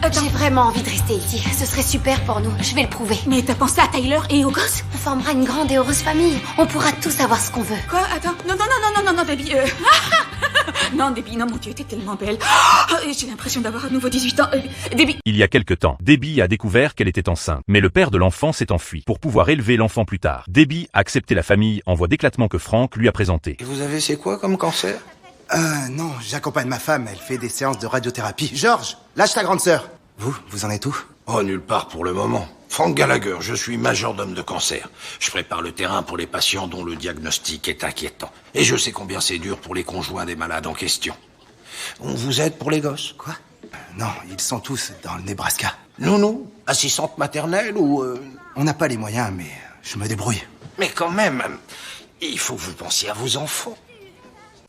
attends. J'ai vraiment envie de rester ici. Ce serait super pour nous. Je vais le prouver. Mais t'as pensé à Tyler et aux gosses? On formera une grande et heureuse famille. On pourra tous avoir ce qu'on veut. Quoi? Attends. Non, Debbie. Non, Debbie, non, mon Dieu, t'es tellement belle. J'ai l'impression d'avoir à nouveau 18 ans. Debbie. Il y a quelque temps, Debbie a découvert qu'elle était enceinte, mais le père de l'enfant s'est enfui pour pouvoir élever l'enfant plus tard. Debbie a accepté la famille en voie d'éclatement que Frank lui a présenté. Et vous avez c'est quoi comme cancer? Non, j'accompagne ma femme, elle fait des séances de radiothérapie. Georges, lâche ta grande sœur. Vous en êtes où? Oh, nulle part pour le moment. Frank Gallagher, je suis majordome de cancer. Je prépare le terrain pour les patients dont le diagnostic est inquiétant. Et je sais combien c'est dur pour les conjoints des malades en question. On vous aide pour les gosses? Quoi? Non, ils sont tous dans le Nebraska. Nounou? Assistante maternelle ou... On n'a pas les moyens, mais je me débrouille. Mais quand même, il faut que vous pensiez à vos enfants.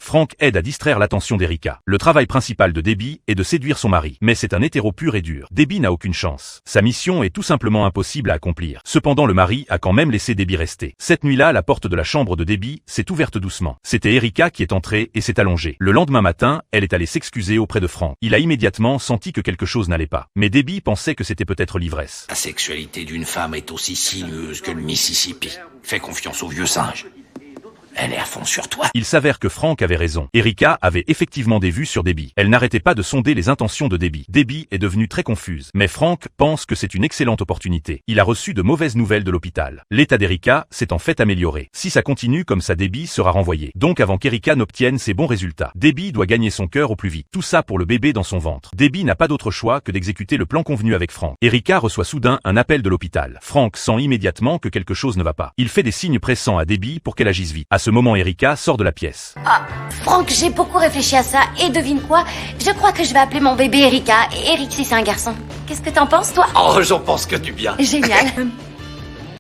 Frank aide à distraire l'attention d'Erika. Le travail principal de Debbie est de séduire son mari, mais c'est un hétéro pur et dur. Debbie n'a aucune chance. Sa mission est tout simplement impossible à accomplir. Cependant, le mari a quand même laissé Debbie rester. Cette nuit-là, la porte de la chambre de Debbie s'est ouverte doucement. C'était Erika qui est entrée et s'est allongée. Le lendemain matin, elle est allée s'excuser auprès de Frank. Il a immédiatement senti que quelque chose n'allait pas. Mais Debbie pensait que c'était peut-être l'ivresse. La sexualité d'une femme est aussi sinueuse que le Mississippi. Fais confiance au vieux singe. Elle est à fond sur toi. Il s'avère que Frank avait raison. Erika avait effectivement des vues sur Debbie. Elle n'arrêtait pas de sonder les intentions de Debbie. Debbie est devenue très confuse. Mais Frank pense que c'est une excellente opportunité. Il a reçu de mauvaises nouvelles de l'hôpital. L'état d'Erika s'est en fait amélioré. Si ça continue comme ça, Debbie sera renvoyée. Donc avant qu'Erika n'obtienne ses bons résultats, Debbie doit gagner son cœur au plus vite. Tout ça pour le bébé dans son ventre. Debbie n'a pas d'autre choix que d'exécuter le plan convenu avec Frank. Erika reçoit soudain un appel de l'hôpital. Frank sent immédiatement que quelque chose ne va pas. Il fait des signes pressants à Debbie pour qu'elle agisse vite. À ce moment, Erika sort de la pièce. Ah, Frank, j'ai beaucoup réfléchi à ça et devine quoi? Je crois que je vais appeler mon bébé Erika. Et Eric, si c'est un garçon. Qu'est-ce que t'en penses, toi? Oh, j'en pense que du bien. Génial.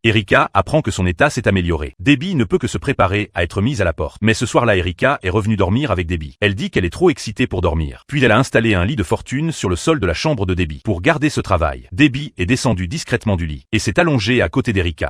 Erika apprend que son état s'est amélioré. Debbie ne peut que se préparer à être mise à la porte. Mais ce soir-là, Erika est revenue dormir avec Debbie. Elle dit qu'elle est trop excitée pour dormir. Puis elle a installé un lit de fortune sur le sol de la chambre de Debbie. Pour garder ce travail, Debbie est descendue discrètement du lit et s'est allongée à côté d'Erika.